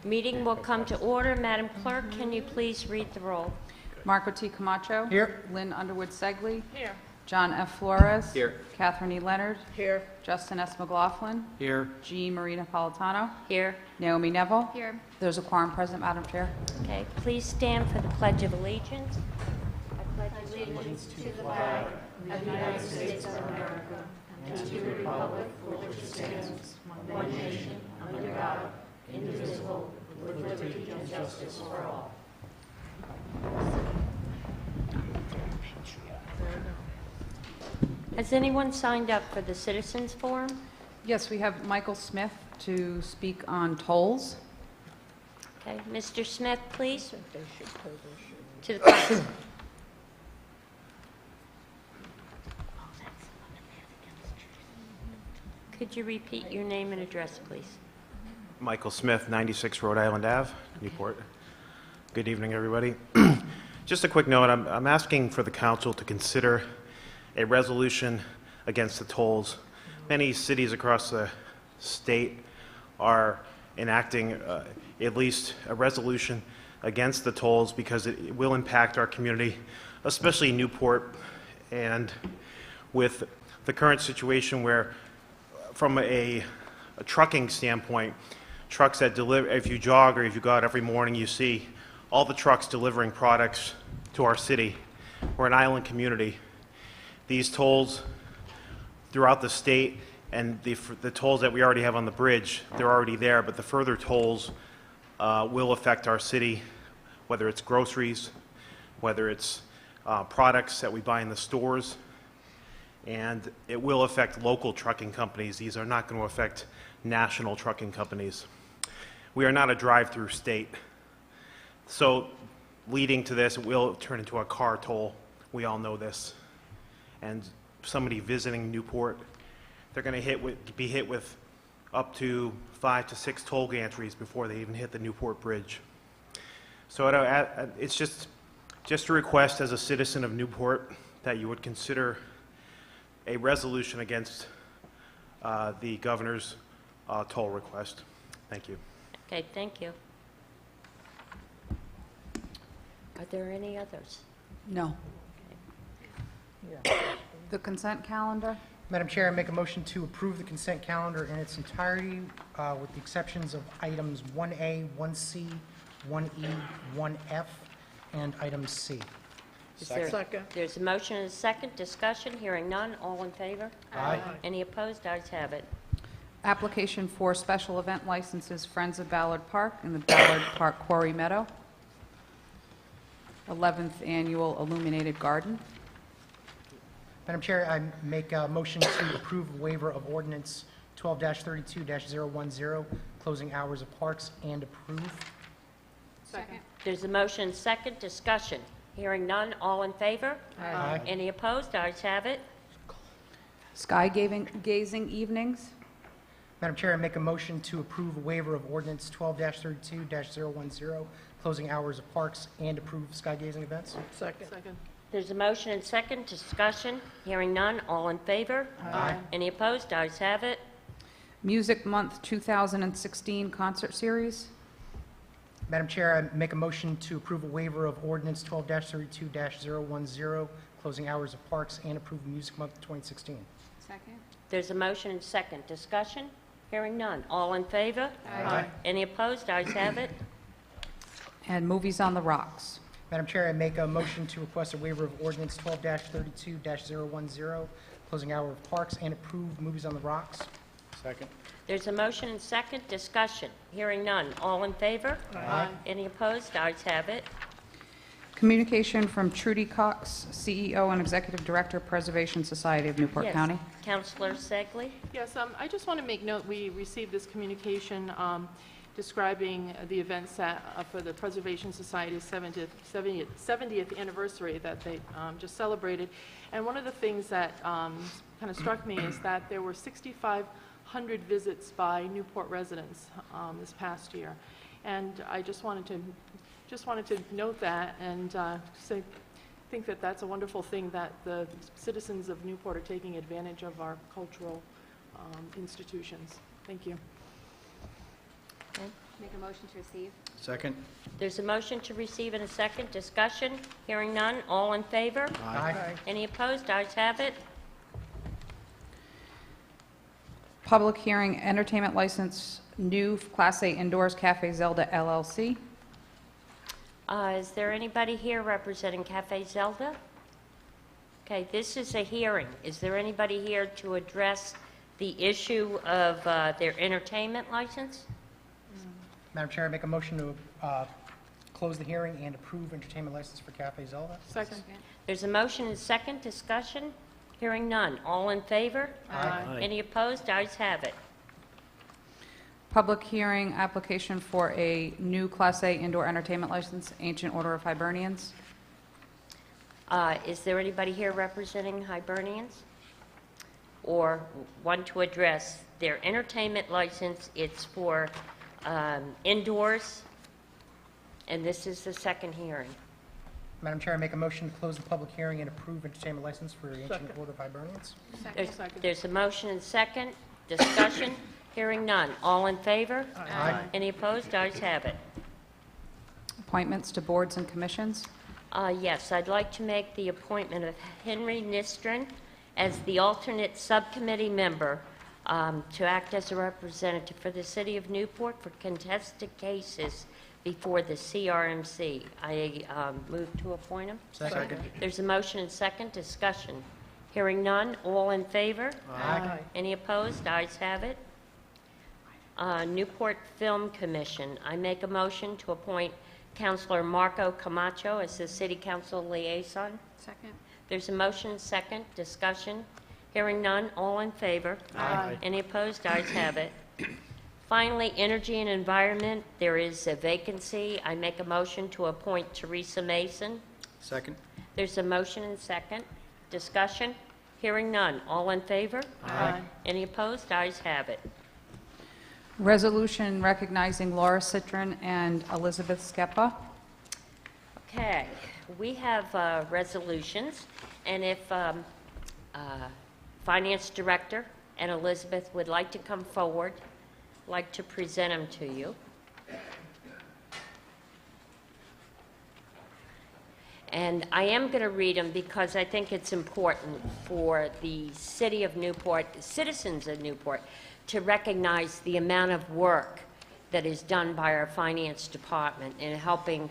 Meeting will come to order. Madam Clerk, can you please read the roll? Marco T. Camacho. Here. Lynn Underwood Segley. Here. John F. Flores. Here. Catherine E. Leonard. Here. Justin S. McLaughlin. Here. G. Marie Napolitano. Here. Naomi Neville. Here. There's a quorum present, Madam Chair. Okay, please stand for the Pledge of Allegiance. I pledge allegiance To the flag of the United States of America and to the republic for which it stands, one nation, under God, indivisible, with liberty and justice for all. Has anyone signed up for the Citizens Forum? Yes, we have Michael Smith to speak on tolls. Okay, Mr. Smith, please. To the front. Could you repeat your name and address, please? Michael Smith, 96 Rhode Island Ave, Newport. Good evening, everybody. Just a quick note, I'm asking for the council to consider a resolution against the tolls. Many cities across the state are enacting at least a resolution against the tolls because it will impact our community, especially Newport, and with the current situation where from a trucking standpoint, trucks that deliver, if you jog or if you go out every morning, you see all the trucks delivering products to our city. We're an island community. These tolls throughout the state and the tolls that we already have on the bridge, they're already there, but the further tolls will affect our city, whether it's groceries, whether it's products that we buy in the stores, and it will affect local trucking companies. These are not going to affect national trucking companies. We are not a drive-through state. So leading to this, it will turn into a car toll. We all know this. And somebody visiting Newport, they're going to be hit with up to 5 to 6 toll gantries before they even hit the Newport Bridge. So it's just a request as a citizen of Newport that you would consider a resolution against the governor's toll request. Thank you. Okay, thank you. Are there any others? No. The consent calendar. Madam Chair, I make a motion to approve the consent calendar in its entirety with the exceptions of items 1A, 1C, 1E, 1F, and item C. Second. There's a motion and a second. Discussion. Hearing none. All in favor? Aye. Any opposed? Ayes have it. Application for special event licenses, Friends of Ballard Park in the Ballard Park Quarry Meadow. 11th Annual Illuminated Garden. Madam Chair, I make a motion to approve a waiver of ordinance 12-32-010, closing hours of parks, and approve. Second. There's a motion and second. Discussion. Hearing none. All in favor? Aye. Any opposed? Ayes have it. Sky gazing evenings. Madam Chair, I make a motion to approve a waiver of ordinance 12-32-010, closing hours of parks, and approve sky gazing events. Second. There's a motion and second. Discussion. Hearing none. All in favor? Aye. Any opposed? Ayes have it. Music Month 2016 Concert Series. Madam Chair, I make a motion to approve a waiver of ordinance 12-32-010, closing hours of parks, and approve Music Month 2016. Second. There's a motion and second. Discussion. Hearing none. All in favor? Aye. Any opposed? Ayes have it. And Movies on the Rocks. Madam Chair, I make a motion to request a waiver of ordinance 12-32-010, closing hour of parks, and approve Movies on the Rocks. Second. There's a motion and second. Discussion. Hearing none. All in favor? Aye. Any opposed? Ayes have it. Communication from Trudy Cox, CEO and Executive Director, Preservation Society of Newport Yes. County. Councilor Segley? Yes, I just want to make note, we received this communication describing the events for the Preservation Society's 70th anniversary that they just celebrated. And one of the things that kind of struck me is that there were 6,500 visits by Newport residents this past year. And I just wanted to note that and think that that's a wonderful thing that the citizens of Newport are taking advantage of our cultural institutions. Thank you. Make a motion to receive. Second. There's a motion to receive and a second. Discussion? Hearing none. All in favor? Aye. Any opposed? Ayes have it. Public hearing, entertainment license, new Class A indoors Cafe Zelda LLC. Is there anybody here representing Cafe Zelda? Okay, this is a hearing. Is there anybody here to address the issue of their entertainment license? Madam Chair, I make a motion to close the hearing and approve entertainment license for Cafe Zelda. Second. There's a motion and second. Discussion? Hearing none. All in favor? Aye. Any opposed? Ayes have it. Public hearing, application for a new Class A indoor entertainment license, Ancient Order of Hibernians. Is there anybody here representing Hibernians? Or want to address their entertainment license? It's for indoors, and this is the second hearing. Madam Chair, I make a motion to close the public hearing and approve entertainment license for Ancient Order of Hibernians. Second. There's a motion and second. Discussion? Hearing none. All in favor? Aye. Any opposed? Ayes have it. Appointments to boards and commissions. Yes, I'd like to make the appointment of Henry Nistrin as the alternate subcommittee member to act as a representative for the City of Newport for contested cases before the CRMC. I move to appoint him. Second. There's a motion and second. Discussion. Hearing none. All in favor? Aye. Any opposed? Ayes have it. Newport Film Commission. I make a motion to appoint Councilor Marco Camacho as the City Council liaison. Second. There's a motion and second. Discussion. Hearing none. All in favor? Aye. Any opposed? Ayes have it. Finally, Energy and Environment. There is a vacancy. I make a motion to appoint Teresa Mason. Second. There's a motion and second. Discussion. Hearing none. All in favor? Aye. Any opposed? Ayes have it. Resolution recognizing Laura Citron and Elizabeth Skepa. Okay, we have resolutions, and if Finance Director and Elizabeth would like to come forward, I'd like to present them to you. And I am going to read them because I think it's important for the City of Newport, the citizens of Newport, to recognize the amount of work that is done by our finance department in helping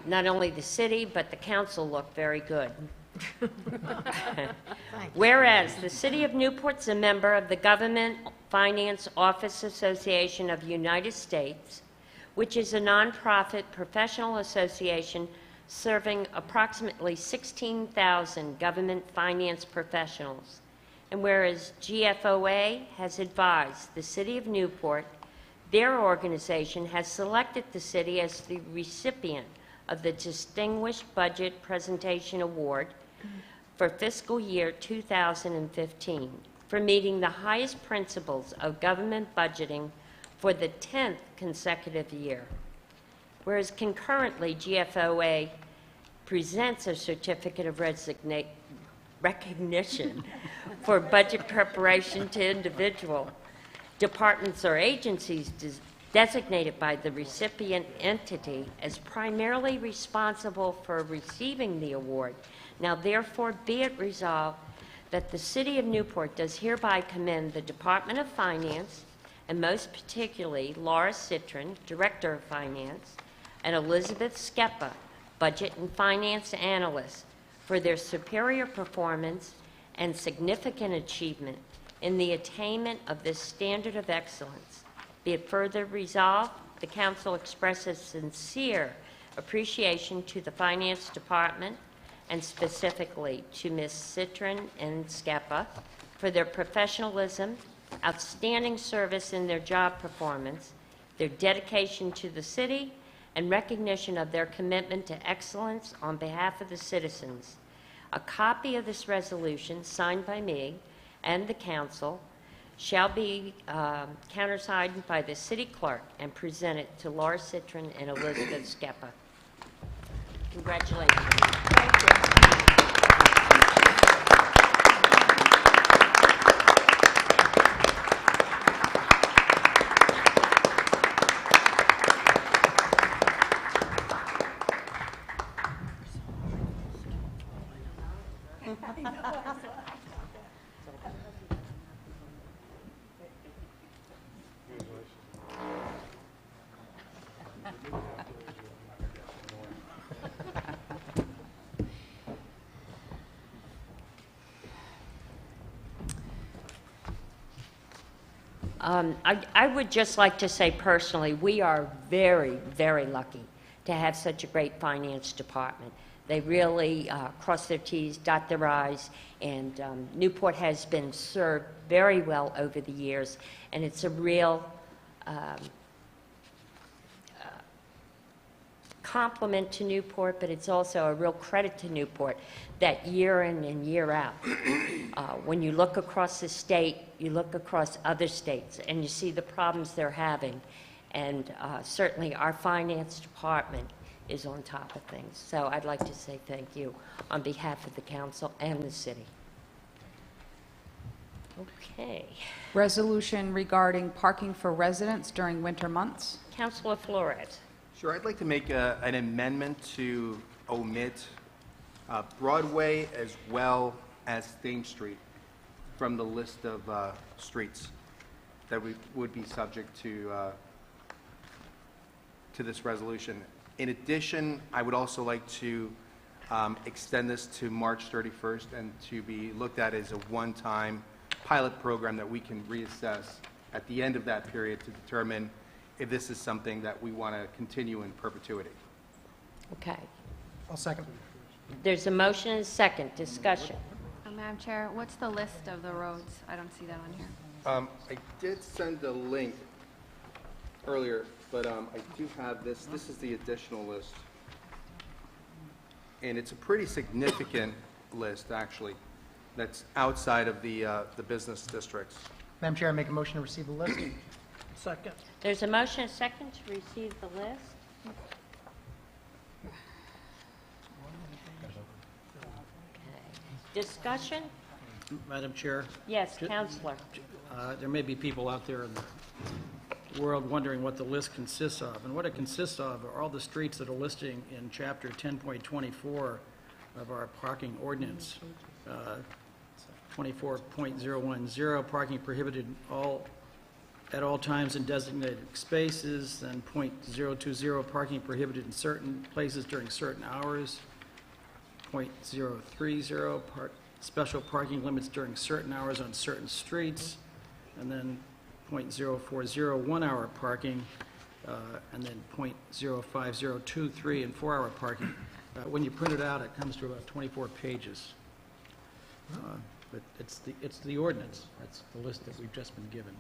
not only the city, but the council look very good. Whereas the City of Newport is a member of the Government Finance Office Association of the United States, which is a nonprofit professional association serving approximately 16,000 government finance professionals. And whereas GFOA has advised the City of Newport, their organization has selected the city as the recipient of the Distinguished Budget Presentation Award for fiscal year 2015 for meeting the highest principles of government budgeting for the 10th consecutive year. Whereas concurrently, GFOA presents a certificate of recognition for budget preparation to individual departments or agencies designated by the recipient entity as primarily responsible for receiving the award. Now, therefore, be it resolved that the City of Newport does hereby commend the Department of Finance, and most particularly Laura Citron, Director of Finance, and Elizabeth Skepa, Budget and Finance Analyst, for their superior performance and significant achievement in the attainment of this standard of excellence. Be it further resolved, the Council expresses sincere appreciation to the Finance Department and specifically to Ms. Citron and Skepa for their professionalism, outstanding service in their job performance, their dedication to the city, and recognition of their commitment to excellence on behalf of the citizens. A copy of this resolution, signed by me and the council, shall be countersigned by the city clerk and presented to Laura Citron and Elizabeth Skepa. Congratulations. I would just like to say personally, we are very, very lucky to have such a great finance department. They really cross their T's, dot their I's, and Newport has been served very well over the years, and it's a real compliment to Newport, but it's also a real credit to Newport that year in and year out, when you look across the state, you look across other states, and you see the problems they're having, and certainly our finance department is on top of things. So I'd like to say thank you on behalf of the council and the city. Okay. Resolution regarding parking for residents during winter months. Councilor Flores. Sure, I'd like to make an amendment to omit Broadway as well as Thames Street from the list of streets that would be subject to this resolution. In addition, I would also like to extend this to March 31st and to be looked at as a one-time pilot program that we can reassess at the end of that period to determine if this is something that we want to continue in perpetuity. Okay. I'll second. There's a motion and a second. Discussion. Madam Chair, what's the list of the roads? I don't see that on here. I did send a link earlier, but I do have this. This is the additional list. And it's a pretty significant list, actually, that's outside of the business districts. Madam Chair, I make a motion to receive the list. Second. There's a motion and a second to receive the list. Okay. Discussion? Madam Chair, Yes, Counselor. there may be people out there in the world wondering what the list consists of. And what it consists of are all the streets that are listing in Chapter 10.24 of our parking ordinance. 24.010, parking prohibited at all times in designated spaces, then .020, parking prohibited in certain places during certain hours, .030, special parking limits during certain hours on certain streets, and then .040, 1 hour parking, and then .050, 2, 3, and 4 hour parking. When you print it out, it comes to about 24 pages. But it's the ordinance. That's the list that we've just been given.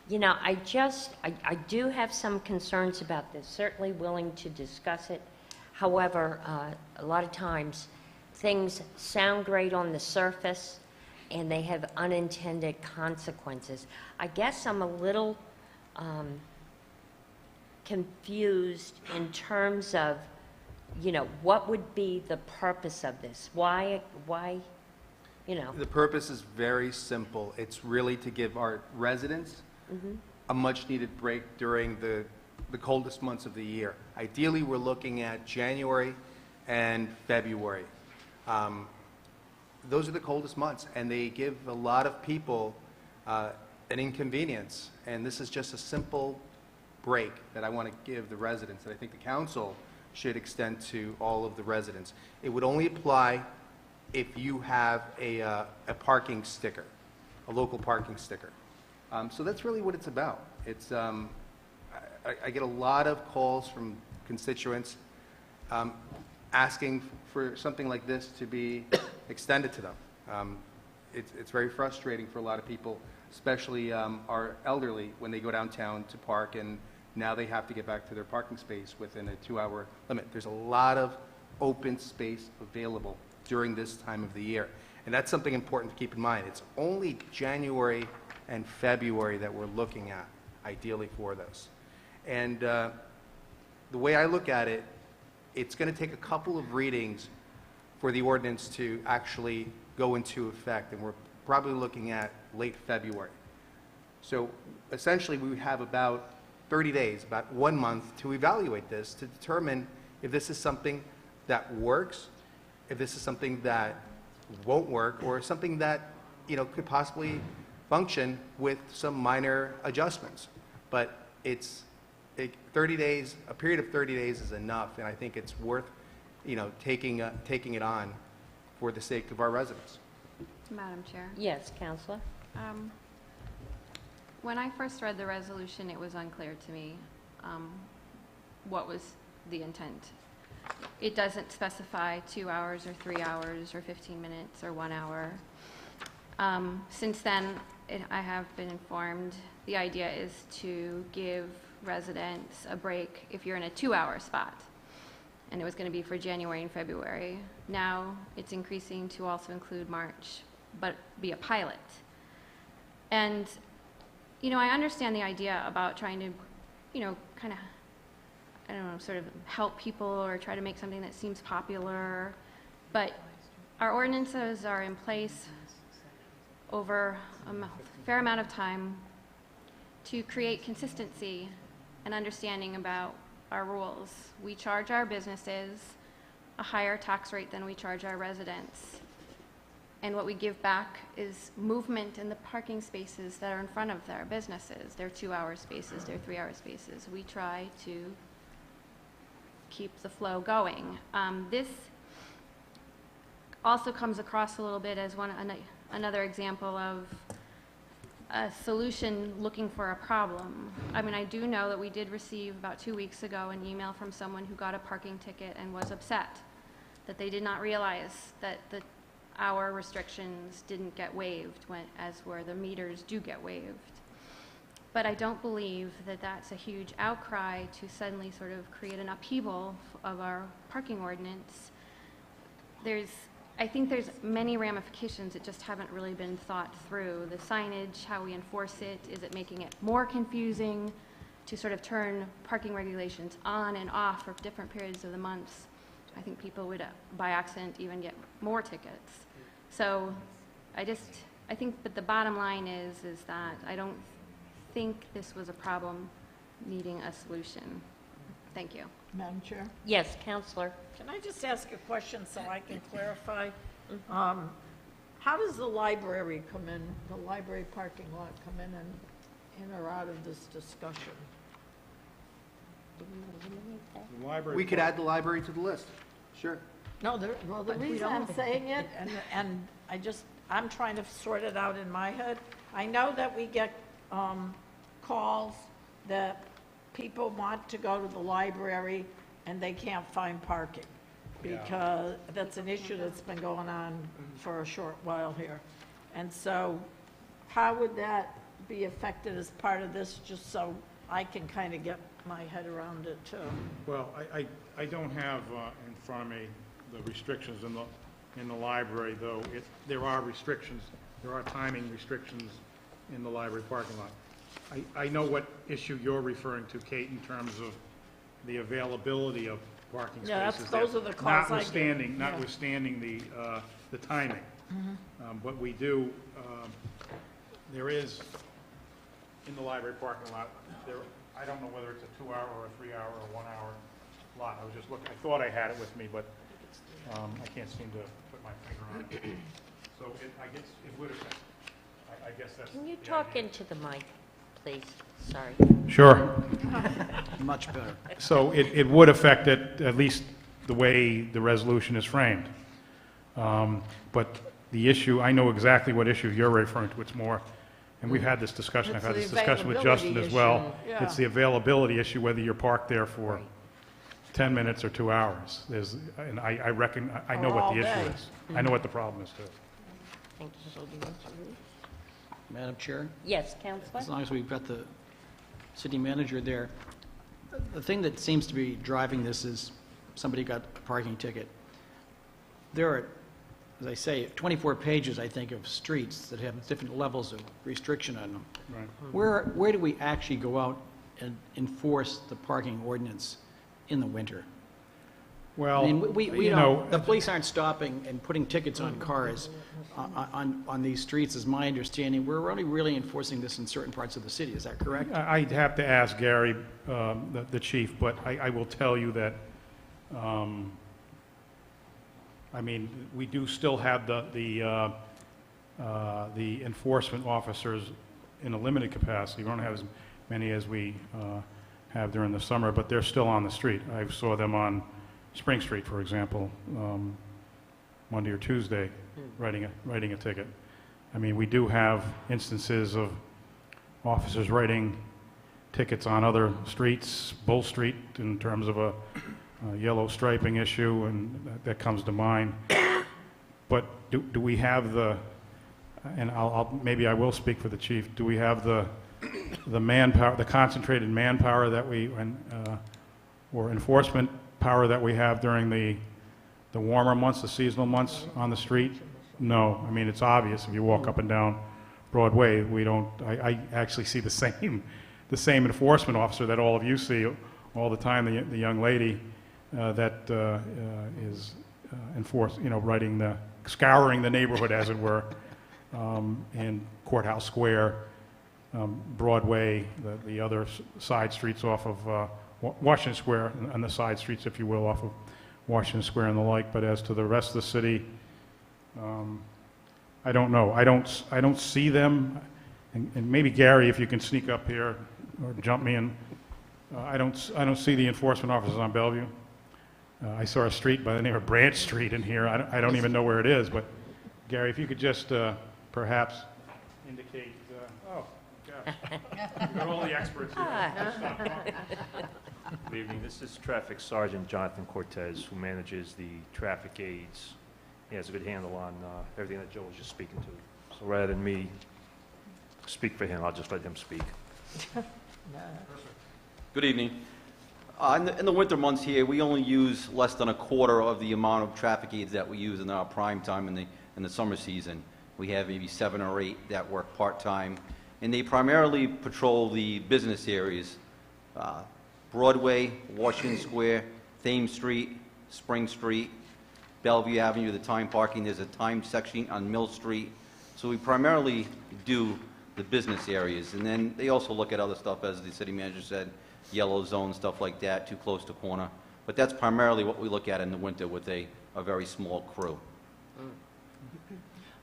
You know, I do have some concerns about this, certainly willing to discuss it. However, a lot of times, things sound great on the surface, and they have unintended consequences. I guess I'm a little confused in terms of, you know, what would be the purpose of this? Why, you know? The purpose is very simple. It's really to give our residents a much-needed break during the coldest months of the year. Ideally, we're looking at January and February. Those are the coldest months, and they give a lot of people an inconvenience. And this is just a simple break that I want to give the residents, that I think the council should extend to all of the residents. It would only apply if you have a parking sticker, a local parking sticker. So that's really what it's about. It's, I get a lot of calls from constituents asking for something like this to be extended to them. It's very frustrating for a lot of people, especially our elderly, when they go downtown to park and now they have to get back to their parking space within a 2-hour limit. There's a lot of open space available during this time of the year. And that's something important to keep in mind. It's only January and February that we're looking at, ideally, for this. And the way I look at it, it's going to take a couple of readings for the ordinance to actually go into effect, and we're probably looking at late February. So essentially, we have about 30 days, about 1 month, to evaluate this, to determine if this is something that works, if this is something that won't work, or something that, you know, could possibly function with some minor adjustments. But it's 30 days, a period of 30 days is enough, and I think it's worth, you know, taking it on for the sake of our residents. Madam Chair, Yes, Counselor. When I first read the resolution, it was unclear to me what was the intent. It doesn't specify 2 hours or 3 hours or 15 minutes or 1 hour. Since then, I have been informed the idea is to give residents a break if you're in a 2-hour spot. And it was going to be for January and February. Now it's increasing to also include March, but be a pilot. And, you know, I understand the idea about trying to, you know, kind of, I don't know, sort of help people or try to make something that seems popular. But our ordinances are in place over a fair amount of time to create consistency and understanding about our rules. We charge our businesses a higher tax rate than we charge our residents. And what we give back is movement in the parking spaces that are in front of their businesses. They're 2-hour spaces, they're 3-hour spaces. We try to keep the flow going. This also comes across a little bit as another example of a solution looking for a problem. I mean, I do know that we did receive about 2 weeks ago an email from someone who got a parking ticket and was upset that they did not realize that the hour restrictions didn't get waived as where the meters do get waived. But I don't believe that that's a huge outcry to suddenly sort of create an upheaval of our parking ordinance. I think there's many ramifications that just haven't really been thought through. The signage, how we enforce it, is it making it more confusing to sort of turn parking regulations on and off for different periods of the months? I think people would, by accident, even get more tickets. So I think that the bottom line is that I don't think this was a problem needing a solution. Thank you. Madam Chair, Yes, Counselor. can I just ask a question so I can clarify? How does the library come in, the library parking lot come in or out of this discussion? The library. We could add the library to the list. Sure. No, the reason I'm saying it, and I'm trying to sort it out in my head, I know that we get calls that people want to go to the library and they can't find parking, because that's an issue that's been going on for a short while here. And so how would that be affected as part of this, just so I can kind of get my head around it too? Well, I don't have in front of me the restrictions in the library, though there are restrictions, there are timing restrictions in the library parking lot. I know what issue you're referring to, Kate, in terms of the availability of parking Yeah, spaces. those are the calls I get. Notwithstanding the timing. But we do, there is, in the library parking lot, I don't know whether it's a 2-hour or a 3-hour or 1-hour lot. I was just looking, I thought I had it with me, but I can't seem to put my finger on it. So I guess it would affect, I guess that's. Can you the talk idea. into the mic, please? Sorry. Sure. Much better. So it would affect it, at least the way the resolution is framed. But the issue, I know exactly what issue you're referring to. It's more, and we've had this discussion, I've It's had the this discussion with Justin as availability well. issue, yeah. It's the availability issue, whether you're parked there for 10 minutes or 2 hours. And I reckon, I know Or what all the issue day. is. I know what the problem is, too. Thank you. Madam Chair, Yes, as Counselor? long as we've got the city manager there, the thing that seems to be driving this is somebody got a parking ticket. There are, as I say, 24 pages, I think, of streets that have different levels of restriction on them. Right. Where do we actually go out and enforce the parking ordinance in the winter? I Well, mean, we you know, the police aren't stopping and putting tickets on cars on these streets, is my understanding. We're only really enforcing this in certain parts of the city, is that correct? I'd have to ask Gary, the chief, but I will tell you that, I mean, we do still have the enforcement officers in a limited capacity. We don't have as many as we have during the summer, but they're still on the street. I saw them on Spring Street, for example, Monday or Tuesday, writing a ticket. I mean, we do have instances of officers writing tickets on other streets, Bull Street, in terms of a yellow striping issue, and that comes to mind. But do we have the, and maybe I will speak for the chief, do we have the manpower, the concentrated manpower that we, or enforcement power that we have during the warmer months, the seasonal months on the street? No. I mean, it's obvious if you walk up and down Broadway, we don't, I actually see the same enforcement officer that all of you see all the time, the young lady that is scouring the neighborhood, as it were, in Courthouse Square, Broadway, the other side streets off of Washington Square, and the side streets, if you will, off of Washington Square and the like. But as to the rest of the city, I don't know. I don't see them. And maybe Gary, if you can sneak up here or jump me in. I don't see the enforcement officers on Bellevue. I saw a street by the name of Branch Street in here. I don't even know where it is. But Gary, if you could just perhaps indicate. Oh, gosh, you got all the experts here. Good evening. This is Traffic Sergeant Jonathan Cortez, who manages the traffic aids. He has a good handle on everything that Joe was just speaking to. So rather than me speak for him, I'll just let him speak. Good evening. In the winter months here, we only use less than a quarter of the amount of traffic aids that we use in our prime time in the summer season. We have maybe 7 or 8 that work part-time, and they primarily patrol the business areas, Broadway, Washington Square, Thames Street, Spring Street, Bellevue Avenue, the time parking. There's a timed section on Mill Street. So we primarily do the business areas, and then they also look at other stuff, as the city manager said, yellow zone, stuff like that, too close to corner. But that's primarily what we look at in the winter with a very small crew.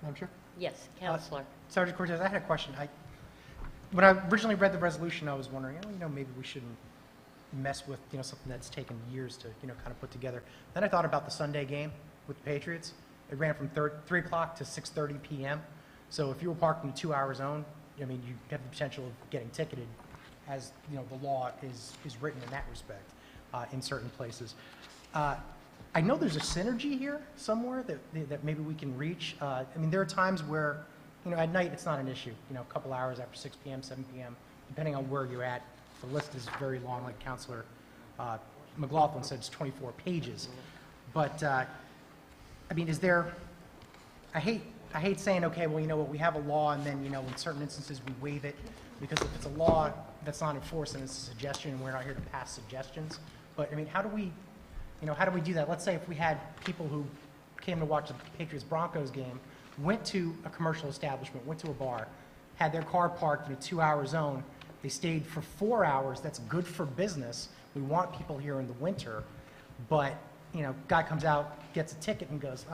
Madam Chair? Yes, Counselor. Sergeant Cortez, I had a question. When I originally read the resolution, I was wondering, maybe we shouldn't mess with, something that's taken years to, kind of put together. Then I thought about the Sunday game with the Patriots. It ran from 3 o'clock to 6:30 p.m. So if you were parked in the 2-hour zone, you have the potential of getting ticketed, as the law is written in that respect in certain places. I know there's a synergy here somewhere that maybe we can reach. There are times where, at night it's not an issue. A couple hours after 6 p.m., 7 p.m., depending on where you're at. The list is very long, like Councilor McLaughlin said, it's 24 pages. But is there? I hate saying, okay, well, we have a law, and then, in certain instances we waive it, because if it's a law that's not enforced and it's a suggestion, and we're not here to pass suggestions. But how do we do that? Let's say if we had people who came to watch the Patriots-Broncos game, went to a commercial establishment, went to a bar, had their car parked in a 2-hour zone, they stayed for 4 hours. That's good for business. We want people here in the winter, but guy comes out, gets a ticket, and goes,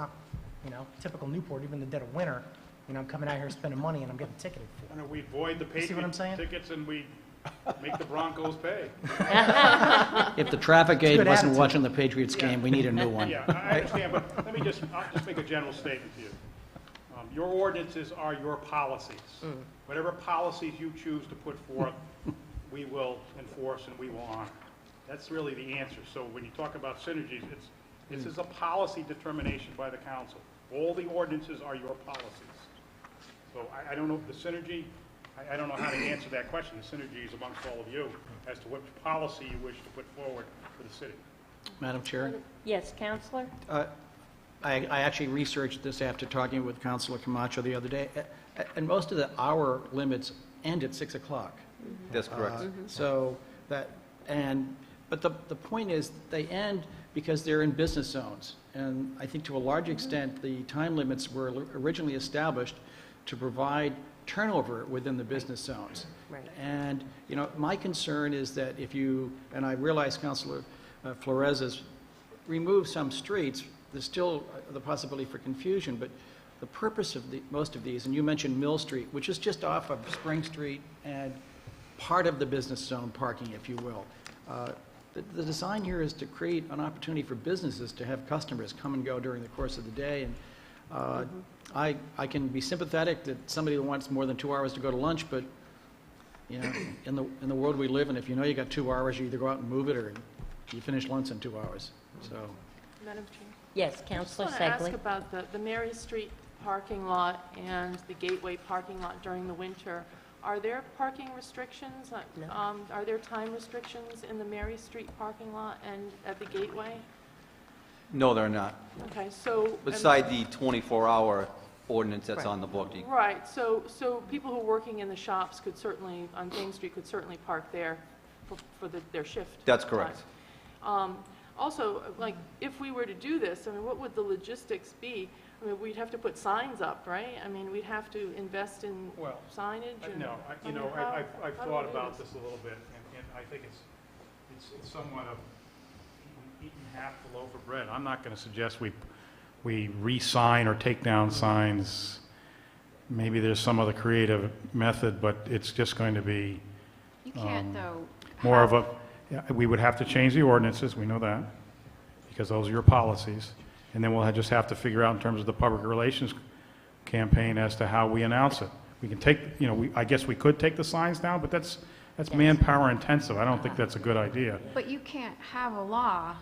typical Newport, even in the dead of winter. I'm coming out here spending money, and I'm getting ticketed for it. We void the See what I'm Patriot saying? tickets, and we make the Broncos pay. If the traffic aide Good wasn't attitude. watching the Patriots game, we need a new one. Yeah, I understand, but I'll just make a general statement to you. Your ordinances are your policies. Whatever policies you choose to put forth, we will enforce and we will honor. That's really the answer. So when you talk about synergies, this is a policy determination by the council. All the ordinances are your policies. So I don't know if the synergy, I don't know how to answer that question. The synergy is amongst all of you as to which policy you wish to put forward for the city. Madam Chair? Yes, Counselor? I actually researched this after talking with Councilor Camacho the other day, and most of the hour limits end at 6 o'clock. That's correct. But the point is, they end because they're in business zones. And I think to a large extent, the time limits were originally established to provide turnover within the business zones. Right. And, my concern is that if you, and I realize Councilor Flores has removed some streets, there's still the possibility for confusion, but the purpose of most of these, and you mentioned Mill Street, which is just off of Spring Street and part of the business zone parking, if you will. The design here is to create an opportunity for businesses to have customers come and go during the course of the day, and I can be sympathetic that somebody wants more than 2 hours to go to lunch, but, you know, in the world we live in, if you know you got 2 hours, you either go out and move it, or you finish lunch in 2 hours, so. Madam Chair? Yes, I Counselor just want to ask Segley. about the Mary Street parking lot and the Gateway parking lot during the winter. Are there parking restrictions? No. Are there time restrictions in the Mary Street parking lot and at the Gateway? No, they're not. Okay, so... Beside the 24-hour ordinance that's Right. on the book. Right, so people who are working in the shops could certainly, on James Street, could certainly park there for their shift. That's correct. time. Also, like, if we were to do this, I mean, what would the logistics be? I mean, we'd have to put signs up, right? I mean, we'd have to invest in Well, signage and... No, I mean, how I've do we thought do about this? this a little bit, and I think it's somewhat of eating half the loaf of bread. I'm not going to suggest we re-sign or take down signs. Maybe there's some other creative method, but it's just going to be You can't, though. more of have- a, yeah, we would have to change the ordinances, we know that, because those are your policies. And then we'll just have to figure out in terms of the public relations campaign as to how we announce it. We can take, you know, I guess we could take the signs down, but that's manpower intensive. I don't think that's a good idea. But you can't have a law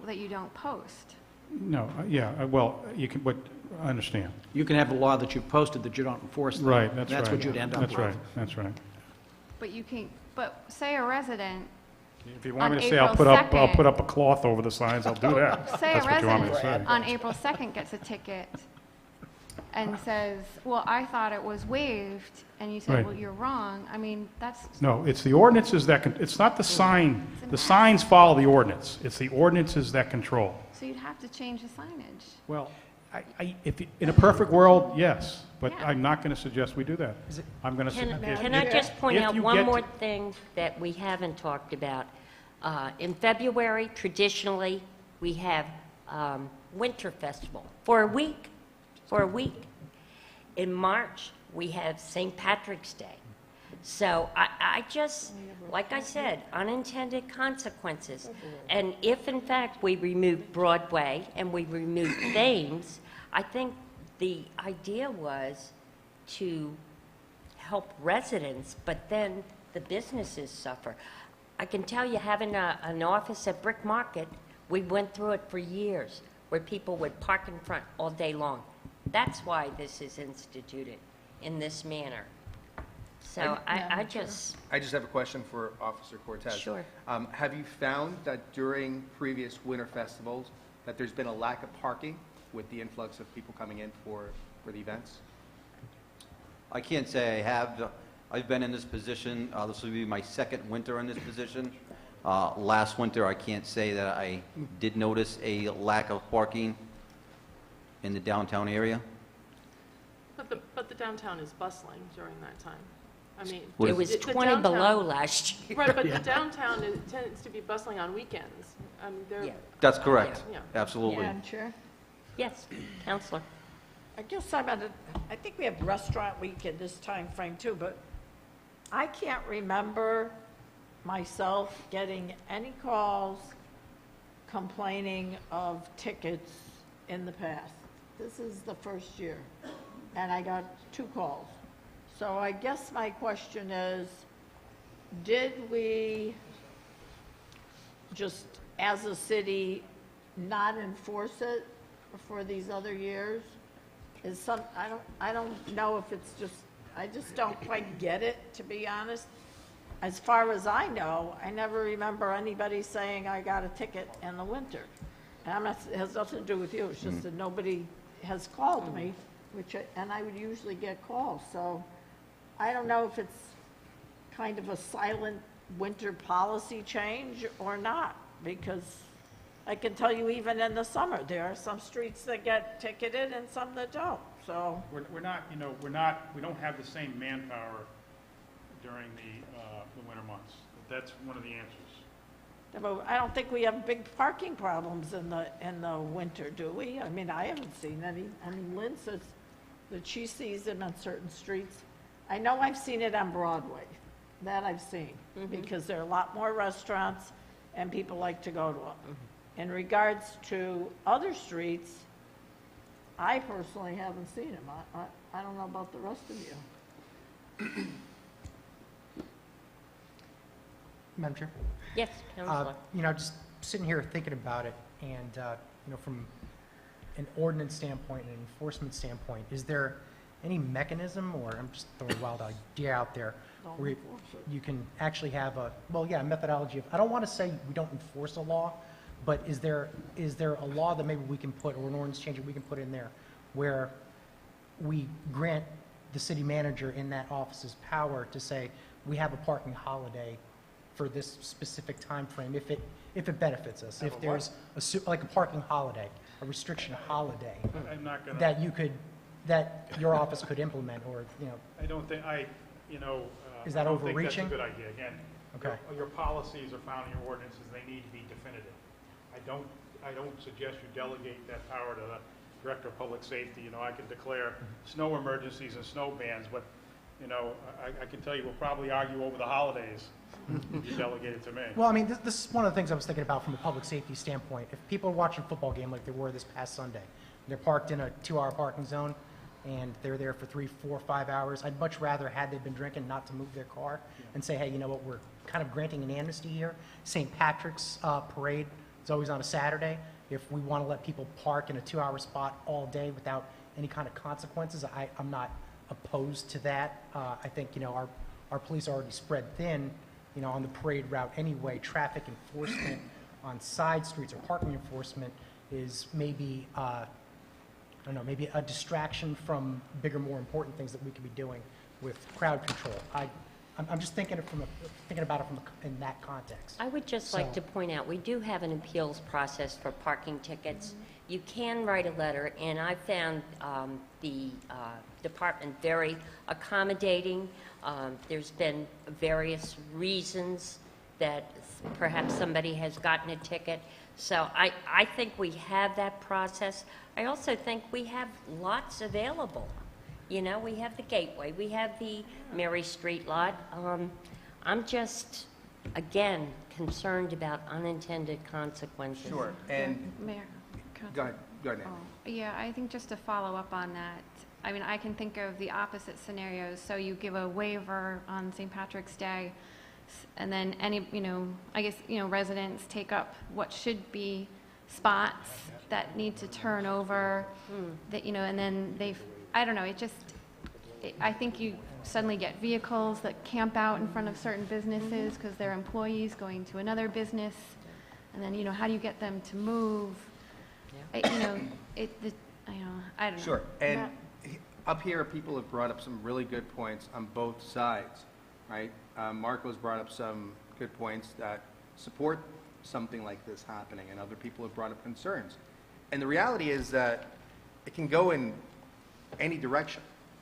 that you don't post. No, yeah, well, you can, but I understand. You can have a law that you've posted that you don't enforce. though. Right, that's right. That's what you'd end up with. That's right, that's right. But you can, but say a resident, If you want me On to say, I'll April put 2nd. up a cloth over the signs, I'll do that. say a That's what you want me to resident say. on April 2nd gets a ticket and says, well, I thought it was waived, and you say, Right. well, you're wrong. I mean, that's, No, it's the ordinances that, it's not the sign, the signs follow the ordinance. It's the ordinances that control. so you'd have to change the signage. Well, in a perfect world, yes, but Yeah. I'm not going to suggest we do that. Is it- I'm going to. Can I just point if out you one get more to- thing that we haven't talked about? In February, traditionally, we have Winter Festival for a week, In March, we have St. Patrick's Day. So I just, like I said, unintended consequences. And if, in fact, we remove Broadway and we remove Thames, I think the idea was to help residents, but then the businesses suffer. I can tell you, having an office at Brick Market, we went through it for years, where people would park in front all day long. That's why this is instituted in this manner. So I just, I just have a question for Officer Cortez. Sure. Have you found that during previous winter festivals, that there's been a lack of parking with the influx of people coming in for the events? I can't say I have. I've been in this position, this will be my second winter in this position. Last winter, I can't say that I did notice a lack of parking in the downtown area. But the downtown is bustling during that time. I mean... What it is- was the 20 downtown- below last year. Right, but the downtown tends to be bustling on weekends. I mean, they're... Yeah. That's correct. Yeah. Absolutely. Madam Chair? Yes, Counselor. I guess I think we have Restaurant Week in this time frame too, but I can't remember myself getting any calls complaining of tickets in the past. This is the first year, and I got 2 calls. So I guess my question is, did we just, as a city, not enforce it for these other years? I don't know if it's just, I just don't quite get it, to be honest. As far as I know, I never remember anybody saying I got a ticket in the winter. And I'm not, it has nothing to do with you, it's just that nobody has called me, and I would usually get calls, so I don't know if it's kind of a silent winter policy change or not, because I can tell you even in the summer, there are some streets that get ticketed and some that don't, so. We're not, we don't have the same manpower during the winter months. That's one of the answers. But I don't think we have big parking problems in the winter, do we? I mean, I haven't seen any. I mean, Lynn says that she sees them on certain streets. I know I've seen it on Broadway. That I've seen, because there are a lot more restaurants and people like to go to them. In regards to other streets, I personally haven't seen them. I don't know about the rest of you. Madam Chair? Yes, Counselor. Just sitting here thinking about it, and, from an ordinance standpoint and an enforcement standpoint, is there any mechanism, or I'm just throwing a wild idea out there, Don't where enforce it. you can actually have a methodology of, I don't want to say we don't enforce a law, but is there a law that maybe we can put, or an ordinance change that we can put in there, where we grant the city manager in that office's power to say, we have a parking holiday for this specific time frame, if it benefits us, Have if a there's like a parking holiday, a restriction holiday, I'm not gonna. that your office could implement, or, I don't think, Is that I don't think overreaching? that's a good idea. Again, Okay. your policies are found in your ordinances, they need to be definitive. I don't suggest you delegate that power to the Director of Public Safety. I can declare snow emergencies and snow bans, but, I can tell you, we'll probably argue over the holidays if you delegate it to me. Well, I mean, this is one of the things I was thinking about from a public safety standpoint. If people are watching a football game like they were this past Sunday, they're parked in a 2-hour parking zone, and they're there for 3, 4, 5 hours, I'd much rather, had they been drinking, not to move their car and say, hey, you know what, we're kind of granting an amnesty here. St. Patrick's parade is always on a Saturday. If we want to let people park in a 2-hour spot all day without any kind of consequences, I'm not opposed to that. I think, our police are already spread thin, on the parade route anyway. Traffic enforcement on side streets or parking enforcement is maybe, maybe a distraction from bigger, more important things that we could be doing with crowd control. I'm just thinking about it in that context. I would just like So- to point out, we do have an appeals process for parking tickets. You can write a letter, and I found the department very accommodating. There's been various reasons that perhaps somebody has gotten a ticket. So I think we have that process. I also think we have lots available. We have the Gateway, we have the Mary Street lot. I'm just, again, concerned about unintended consequences. Sure, and, Mayor? go ahead, Nancy. Yeah, I think just to follow up on that, I mean, I can think of the opposite scenarios. So you give a waiver on St. Patrick's Day, and then I guess, residents take up what should be spots that need to turn over, that, and then I don't know, I think you suddenly get vehicles that camp out in front of certain businesses because they're employees going to another business, and then, how do you get them to move? I don't know. Sure, and up here, people have brought up some really good points on both sides, right? Marco's brought up some good points that support something like this happening, and other people have brought up concerns. And the reality is that it can go in any direction,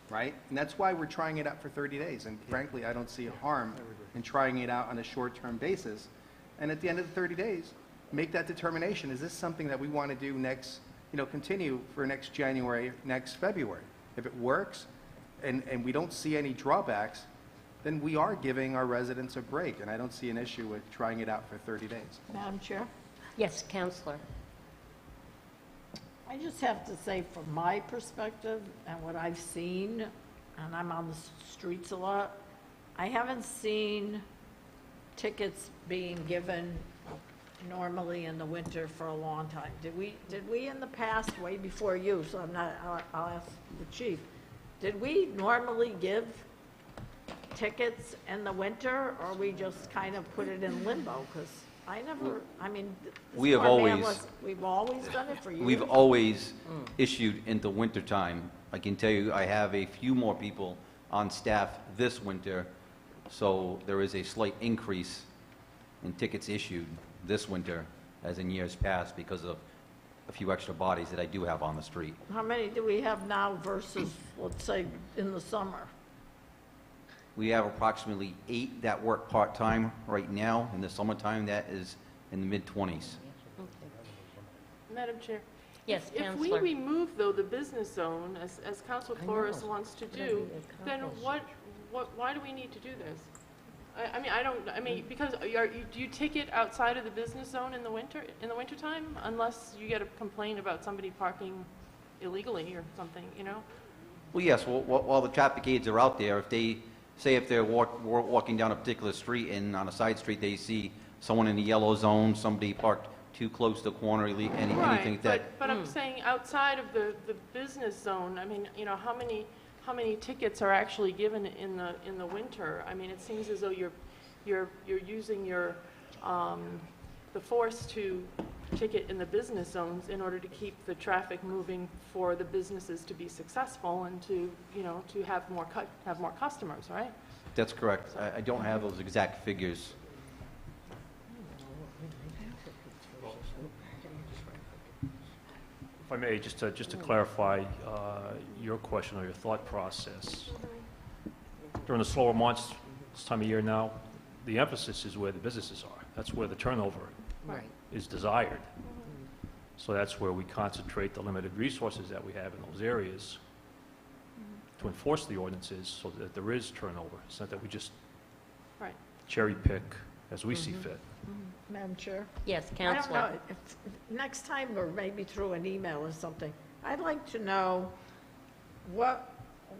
right? And that's why we're trying it out for 30 days. And frankly, I don't see a harm in trying it out on a short-term basis. And at the end of the 30 days, make that determination. Is this something that we want to do next, continue for next January, next February? If it works and we don't see any drawbacks, then we are giving our residents a break. And I don't see an issue with trying it out for 30 days. Madam Chair? Yes, Counselor. I just have to say, from my perspective and what I've seen, and I'm on the streets a lot, I haven't seen tickets being given normally in the winter for a long time. Did we in the past, way before you, so I'll ask the chief, did we normally give tickets in the winter, or we just kind of put it in limbo? Because We have we've always done it for years. We've always issued in the wintertime. I can tell you, I have a few more people on staff this winter, so there is a slight increase in tickets issued this winter as in years past because of a few extra bodies that I do have on the street. How many do we have now versus, let's say, in the summer? We have approximately 8 that work part-time right now. In the summertime, that is in the mid-20s. Madam Chair? Yes, If we Counselor. remove, though, the business zone, as Council I Flores know. wants to Whatever do, you then accomplish. why do we need to do this? Because do you ticket outside of the business zone in the wintertime, unless you get a complaint about somebody parking illegally or something, you know? Well, yes, while the traffic aids are out there, if they're walking down a particular street and on a side street, they see someone in the yellow zone, somebody parked too close to the corner, anything Right, that, but I'm saying outside of the business zone, I mean, you know, how many tickets are actually given in the winter? I mean, it seems as though you're using your, the force to ticket in the business zones in order to keep the traffic moving for the businesses to be successful and to, you know, to have more customers, right? that's correct. I don't have those exact figures. If I may, just to clarify your question or your thought process. During the slower months, this time of year now, the emphasis is where the businesses are. That's where the turnover Right. is desired. So that's where we concentrate the limited resources that we have in those areas to enforce the ordinances so that there is turnover. It's not that we just Right. cherry pick as we see fit. Madam Chair? Yes, I don't Counselor. know, if, next time, or maybe through an email or something, I'd like to know what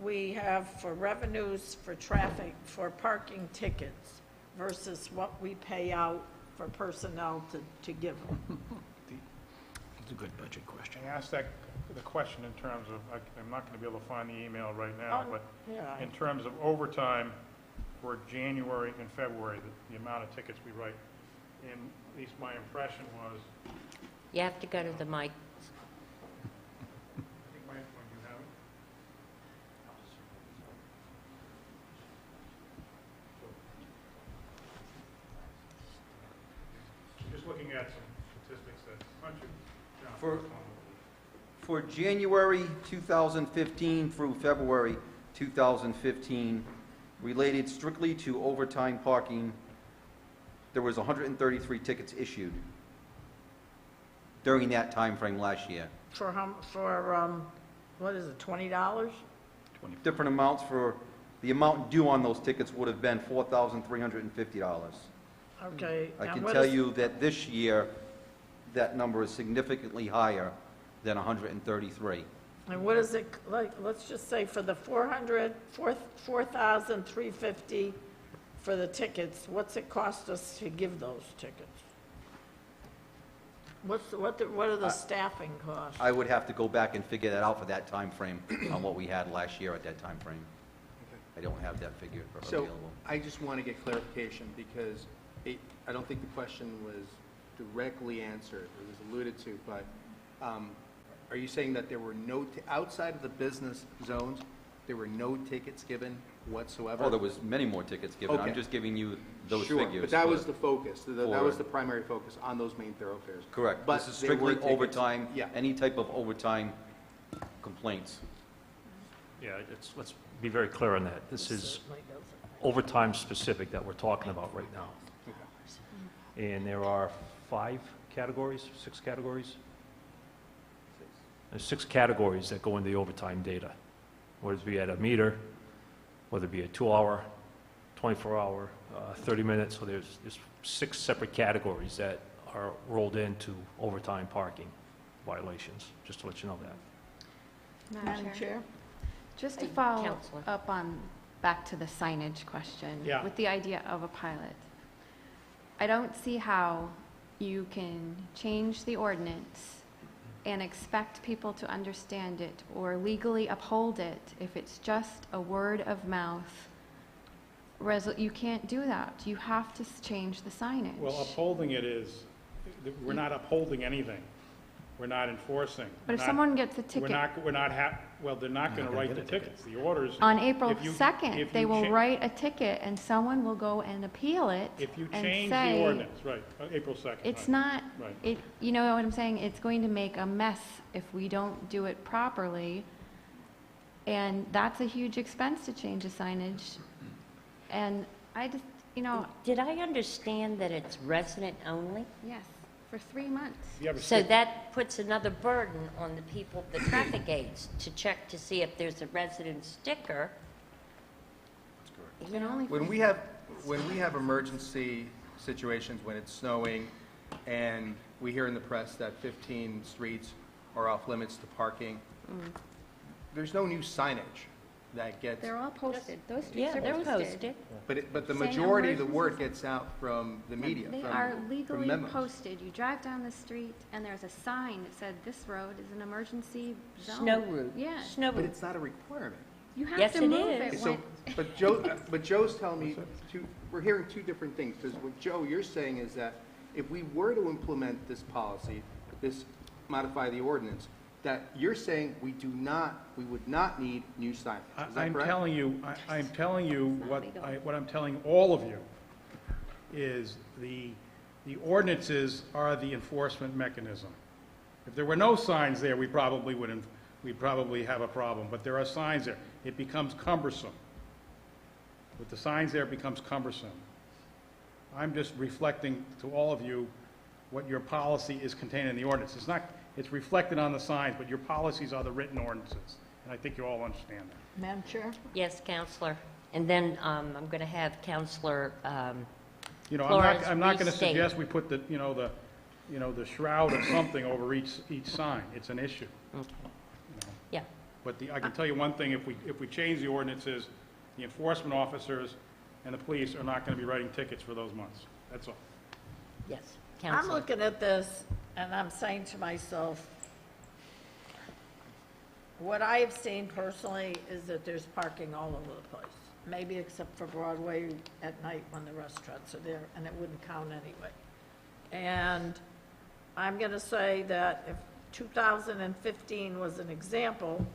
we have for revenues for traffic, for parking tickets versus what we pay out for personnel to give them. It's a good budget question. I asked the question in terms of, I'm not going to be able to find the email right now, but Yeah, in terms of overtime for January and February, the amount of tickets we write, and at least my impression was, You have to go to the mic. I think my, when you have it? Just looking at some statistics that, why don't you, John, For- respond? For January 2015 through February 2015, related strictly to overtime parking, there was 133 tickets issued during that time frame last year. for what is it, $20? Different amounts for, the amount due on those tickets would have been $4,350. Okay. I now can what tell is- you that this year, that number is significantly higher than 133. And what is it, like, let's just say for the 4,350 for the tickets, what's it cost us to give those tickets? What are the staffing costs? I would have to go back and figure that out for that time frame on what we had last year at that time frame. I don't have that figure So available. I just want to get clarification because I don't think the question was directly answered. It was alluded to, but are you saying that there were outside of the business zones, there were no tickets given whatsoever? Oh, there was many more tickets given. I'm Okay. just giving you those Sure, figures. but that was for- the focus. That for- was the primary focus on those main thoroughfares. Correct. But This is there were strictly tickets. overtime, Yeah. any type of overtime complaints. Yeah, let's be very clear on that. This is overtime specific that we're talking about right now. And there are 6 categories? There's 6 categories that go into the overtime data, whether it be at a meter, whether it be a 2-hour, 24-hour, 30 minutes. So there's 6 separate categories that are rolled into overtime parking violations, just to let you know that. Madam Chair? Just to Hey, follow Counselor. up on, back to the signage question. Yeah. With the idea of a pilot. I don't see how you can change the ordinance and expect people to understand it or legally uphold it if it's just a word of mouth. You can't do that. You have to change the signage. Well, upholding it is, we're not upholding anything. We're not enforcing. But if We're not- someone gets a ticket well, they're not going to write the tickets. The orders. on April if you- 2nd, if they you will cha- write a ticket and someone will go and appeal it If you and change say, the ordinance, right, April 2nd. it's right. not, Right. you know what I'm saying? It's going to make a mess if we don't do it properly. And that's a huge expense to change the signage. And I just, Did I understand that it's resident only? yes, for 3 months. You have a So stick- that puts another burden on the people, the traffic aides, to check to see if there's a resident sticker. You can only When we have emergency situations, when it's snowing, and we hear in the press that 15 streets are off limits to parking, there's no new signage that gets, They're all posted. Those streets Yeah, are they're posted. posted. but the Saying majority of the emergency- word gets out from the media, They from are from legally memos. posted. You drive down the street, and there's a sign that said, this road is an emergency zone. Snow route. Yeah. Snow But route. it's not a requirement. You have Yes, to it move is. it So, when, but Joe's telling me, we're hearing two different things, because what Joe, you're saying is that if we were to implement this policy, modify the ordinance, that you're saying we would not need new signage. Is that I'm correct? telling you, I'm telling you It's not legal. what I'm telling all of you is the ordinances are the enforcement mechanism. If there were no signs there, we'd probably have a problem, but there are signs there. It becomes cumbersome. With the signs there, it becomes cumbersome. I'm just reflecting to all of you what your policy is contained in the ordinance. It's reflected on the signs, but your policies are the written ordinances, and I think you all understand that. Madam Chair? Yes, Counselor. And then I'm going to have Counselor, You know, Flores, I'm not going to restate. suggest we put the shroud of something over each sign. It's an issue. okay, you know. yeah. But I can tell you one thing, if we change the ordinances, the enforcement officers and the police are not going to be writing tickets for those months. That's all. Yes, I'm Counselor. looking at this, and I'm saying to myself, what I have seen personally is that there's parking all over the place, maybe except for Broadway at night when the restaurants are there, and it wouldn't count anyway. And I'm going to say that if 2015 was an example,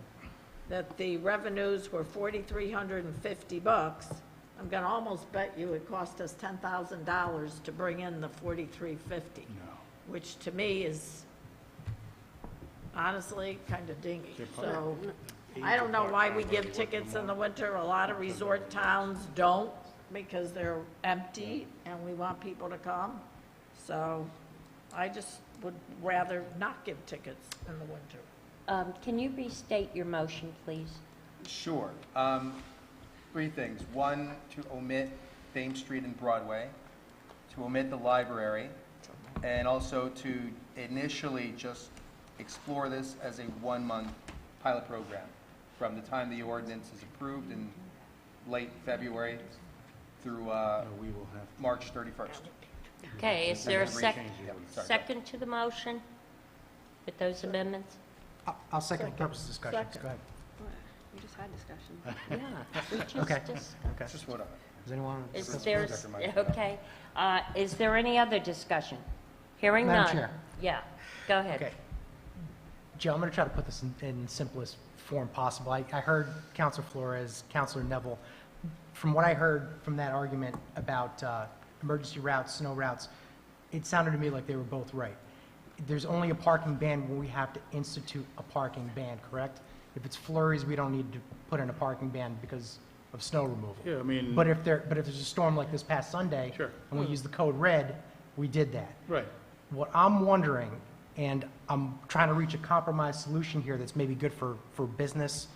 that the revenues were $4,350, I'm going to almost bet you it cost us $10,000 to bring in the $4,350, which to me is honestly kind of dingy. So I don't know why we give tickets in the winter. A lot of resort towns don't because they're empty and we want people to come. So I just would rather not give tickets in the winter. Can you restate your motion, please? Sure. Three things. One, to omit Thames Street and Broadway, to omit the library, and also to initially just explore this as a 1-month pilot program from the time the ordinance is approved in late February through We will have. March 31st. Okay, is there a Rechange the Yeah, ordinance. sorry. second to the motion with those amendments? I'll second the purpose of discussion. Second. Go ahead. we just had discussion. Yeah, we just Okay. discussed. Okay. Just vote on it. Does anyone? Is That's there, Dr. Mike. okay. Is there any other discussion? Hearing none. Madam Chair. Yeah, go ahead. Okay. Joe, I'm going to try to put this in simplest form possible. I heard Councilor Flores, Councilor Neville. From what I heard from that argument about emergency routes, snow routes, it sounded to me like they were both right. There's only a parking ban when we have to institute a parking ban, correct? If it's flurries, we don't need to put in a parking ban because of snow removal. Yeah, I mean. But if there's a storm like this past Sunday, Sure. and we use the code red, we did that. Right. What I'm wondering, and I'm trying to reach a compromise solution here that's maybe good for business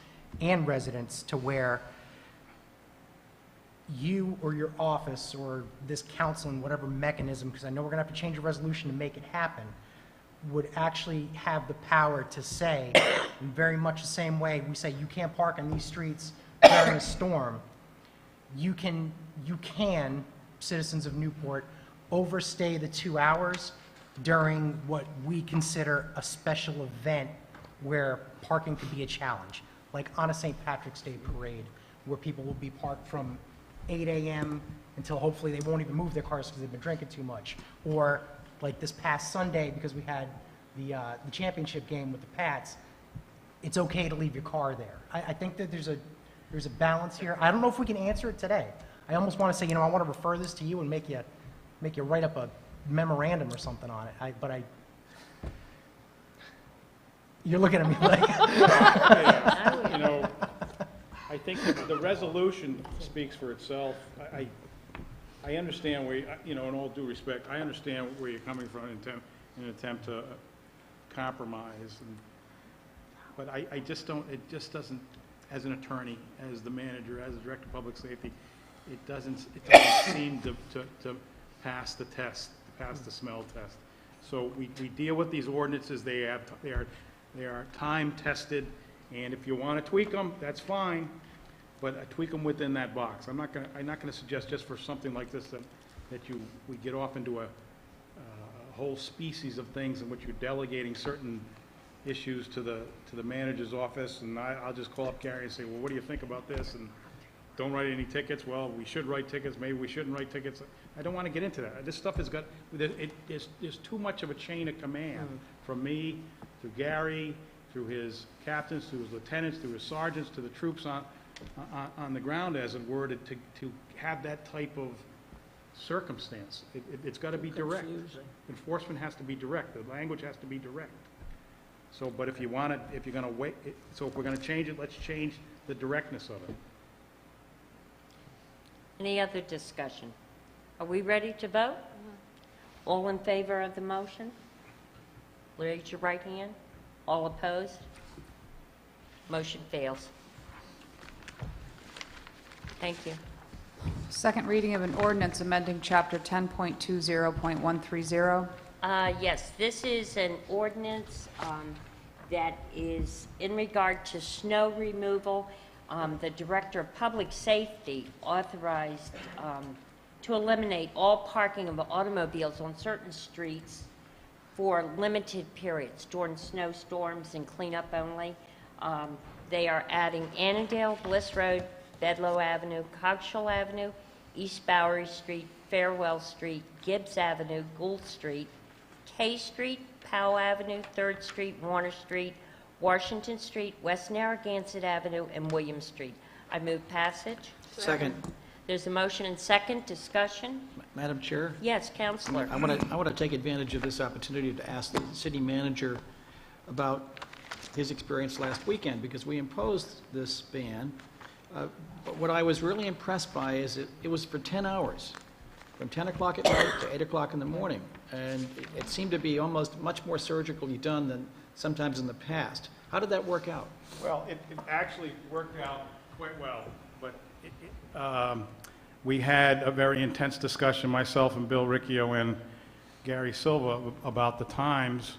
and residents, to where you or your office or this council in whatever mechanism, because I know we're going to have to change a resolution to make it happen, would actually have the power to say, in very much the same way we say you can't park on these streets during a storm, you can, citizens of Newport, overstay the 2 hours during what we consider a special event where parking could be a challenge, like on a St. Patrick's Day parade, where people will be parked from 8 a.m. until hopefully they won't even move their cars because they've been drinking too much. Or like this past Sunday, because we had the championship game with the Pats, it's okay to leave your car there. I think that there's a balance here. I don't know if we can answer it today. I almost want to say, I want to refer this to you and make you write up a memorandum or something on it. But you're looking at me like. You know, I think that the resolution speaks for itself. I understand where, in all due respect, I understand where you're coming from in an attempt to compromise. But I just don't, it just doesn't, as an attorney, as the manager, as the director of public safety, it doesn't seem to pass the test, pass the smell test. So we deal with these ordinances. They are time tested, And if you want to tweak them, that's fine, but tweak them within that box. I'm not gonna suggest just for something like this that we get off into a whole species of things in which you're delegating certain issues to the manager's office, and I'll just call up Gary and say, well, what do you think about this? And don't write any tickets. Well, we should write tickets. Maybe we shouldn't write tickets. I don't want to get into that. This stuff has got, there's too much of a chain of command from me through Gary, through his captains, through his lieutenants, through his sergeants, to the troops on the ground, as it were, to have that type of circumstance. It's got to be direct. Enforcement has to be direct. The language has to be direct. So, but if you want it, if you're going to wait, so if we're going to change it, let's change the directness of it. Any other discussion? Are we ready to vote? All in favor of the motion? Raise your right hand. All opposed? Motion fails. Thank you. Second reading of an ordinance amending Chapter 10.20.130. Yes, this is an ordinance that is in regard to snow removal. The Director of Public Safety authorized to eliminate all parking of automobiles on certain streets for limited periods during snowstorms and cleanup only. They are adding Annandale, Bliss Road, Bedlow Avenue, Coggeshall Avenue, East Bowery Street, Farewell Street, Gibbs Avenue, Gould Street, K Street, Powell Avenue, 3rd Street, Warner Street, Washington Street, West Narragansett Avenue, and William Street. I move passage. Second. There's a motion and second. Discussion? Madam Chair? Yes, Counselor. I want to take advantage of this opportunity to ask the city manager about his experience last weekend, because we imposed this ban. But what I was really impressed by is it was for 10 hours, from 10 o'clock at night to 8 o'clock in the morning. And it seemed to be almost much more surgically done than sometimes in the past. How did that work out? Well, it actually worked out quite well, but we had a very intense discussion, myself and Bill Riccio and Gary Silva, about the times.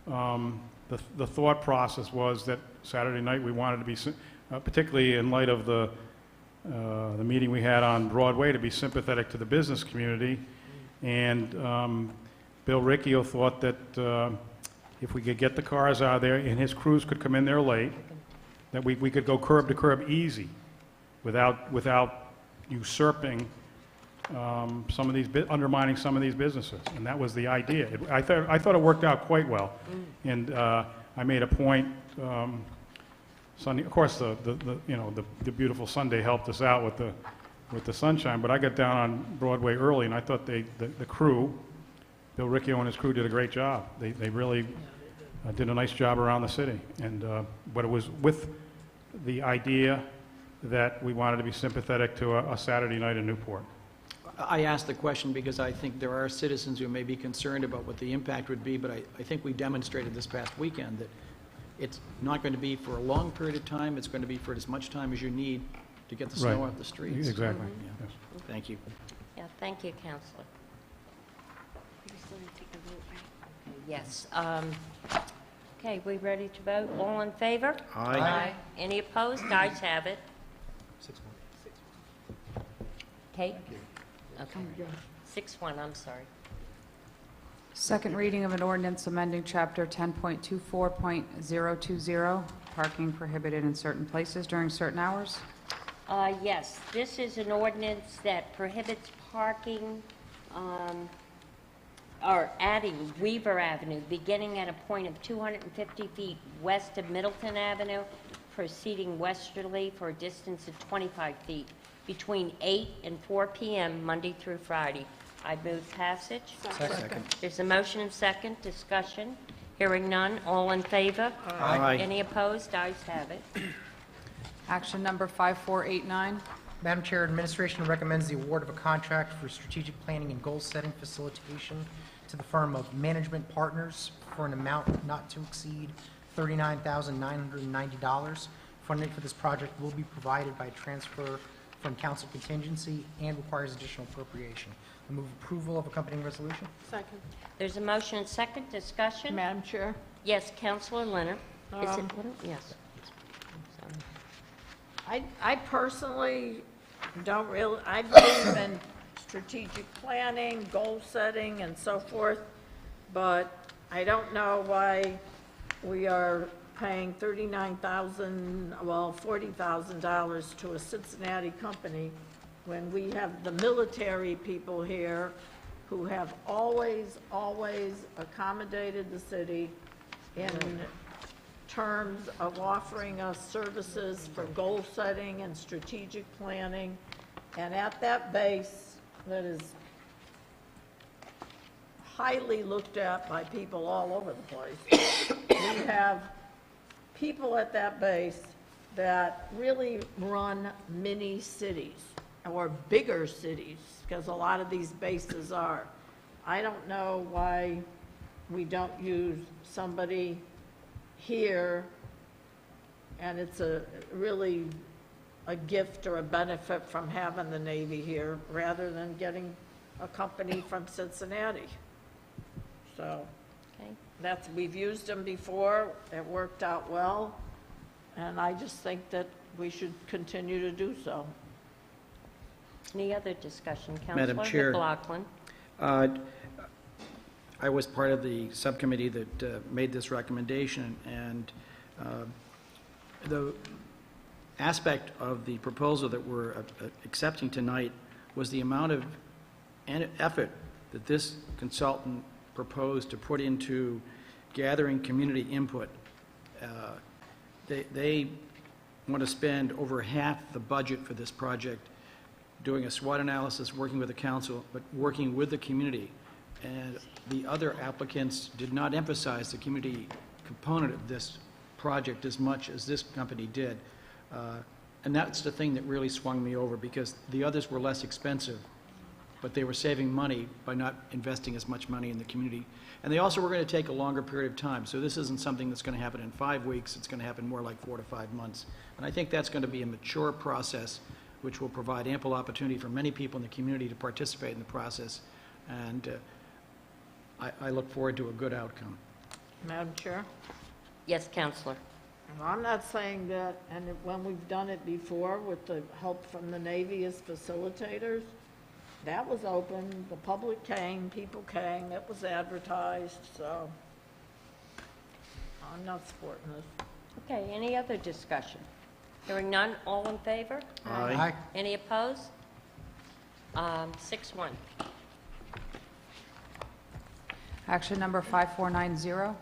The thought process was that Saturday night we wanted to be, particularly in light of the meeting we had on Broadway, to be sympathetic to the business community. And Bill Riccio thought that if we could get the cars out of there and his crews could come in there late, that we could go curb to curb easy without usurping some of these, undermining some of these businesses. And that was the idea. I thought it worked out quite well. And I made a point Sunday, of course, the beautiful Sunday helped us out with the sunshine, but I got down on Broadway early, and I thought the crew, Bill Riccio and his crew, did a great job. They really did a nice job around the city, and but it was with the idea that we wanted to be sympathetic to a Saturday night in Newport. I asked the question because I think there are citizens who may be concerned about what the impact would be, but I think we demonstrated this past weekend that it's not going to be for a long period of time. It's going to be for as much time as you need to get the snow Right. off the streets. Exactly. Yeah. Yes. Thank you. Yeah, thank you, Counselor. Yes. Okay, we ready to vote? All in favor? Aye. Any opposed? Ayes have it. 6-1. Kate? Okay. 6-1, I'm sorry. Second reading of an ordinance amending Chapter 10.24.020, parking prohibited in certain places during certain hours. Yes, this is an ordinance that prohibits parking or adding Weaver Avenue, beginning at a point of 250 feet west of Middleton Avenue, proceeding westerly for a distance of 25 feet between 8 and 4 p.m. Monday through Friday. I move passage. Second. There's a motion and second. Discussion. Hearing none. All in favor? Aye. Any opposed? Ayes have it. Action number 5489. Madam Chair, administration recommends the award of a contract for strategic planning and goal-setting facilitation to the firm of Management Partners for an amount not to exceed $39,990. Funding for this project will be provided by transfer from council contingency and requires additional appropriation. I move approval of accompanying resolution. Second. There's a motion and second. Discussion. Madam Chair? Yes, Counselor Leonard. Is it Leonard? Yes. I personally don't really, I believe in strategic planning, goal setting, and so forth, but I don't know why we are paying $40,000 to a Cincinnati company when we have the military people here who have always accommodated the city in terms of offering us services for goal setting and strategic planning. And at that base that is highly looked at by people all over the place, we have people at that base that really run mini cities or bigger cities, because a lot of these bases are. I don't know why we don't use somebody here, and it's really a gift or a benefit from having the Navy here, rather than getting a company from Cincinnati. So, Okay. we've used them before, it worked out well, and I just think that we should continue to do so. Any other discussion? Madam Councilor Chair. McLaughlin. I was part of the subcommittee that made this recommendation, and the aspect of the proposal that we're accepting tonight was the amount of effort that this consultant proposed to put into gathering community input. They want to spend over half the budget for this project doing a SWOT analysis, working with the council, but working with the community. And the other applicants did not emphasize the community component of this project as much as this company did. And that's the thing that really swung me over, because the others were less expensive, but they were saving money by not investing as much money in the community. And they also were going to take a longer period of time. So this isn't something that's going to happen in 5 weeks. It's going to happen more like 4 to 5 months. And I think that's going to be a mature process, which will provide ample opportunity for many people in the community to participate in the process. And I look forward to a good outcome. Madam Chair? Yes, Councilor. Well, I'm not saying that, and when we've done it before with the help from the Navy as facilitators, that was open, the public came, people came, it was advertised, so I'm not supporting this. Okay, any other discussion? Hearing none, all in favor? Aye. Any opposed? 6-1. Action number 5490.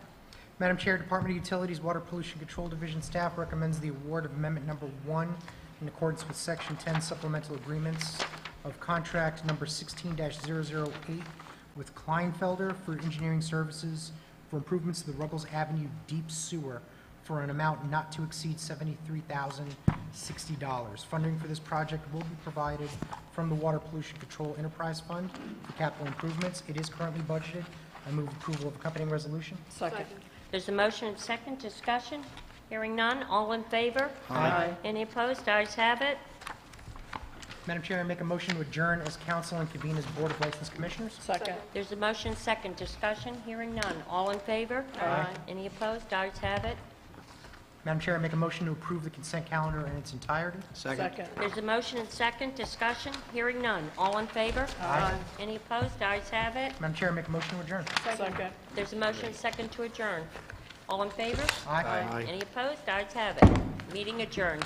Madam Chair, Department of Utilities Water Pollution Control Division staff recommends the award of Amendment Number 1 in accordance with Section 10 Supplemental Agreements of Contract Number 16-008 with Kleinfelder for engineering services for improvements to the Ruggles Avenue Deep Sewer for an amount not to exceed $73,060. Funding for this project will be provided from the Water Pollution Control Enterprise Fund for capital improvements. It is currently budgeted. I move approval of accompanying resolution. Second. There's a motion and second discussion. Hearing none, all in favor? Aye. Any opposed? Ayes have it. Madam Chair, I make a motion to adjourn as council and convene as Board of License Commissioners. Second. There's a motion, second discussion. Hearing none, all in favor? Aye. Any opposed? Ayes have it. Madam Chair, I make a motion to approve the consent calendar in its entirety. Second. There's a motion and second discussion. Hearing none, all in favor? Aye. Any opposed? Ayes have it. Madam Chair, I make a motion to adjourn. Second. There's a motion and second to adjourn. All in favor? Aye. Any opposed? Ayes have it. Meeting adjourned.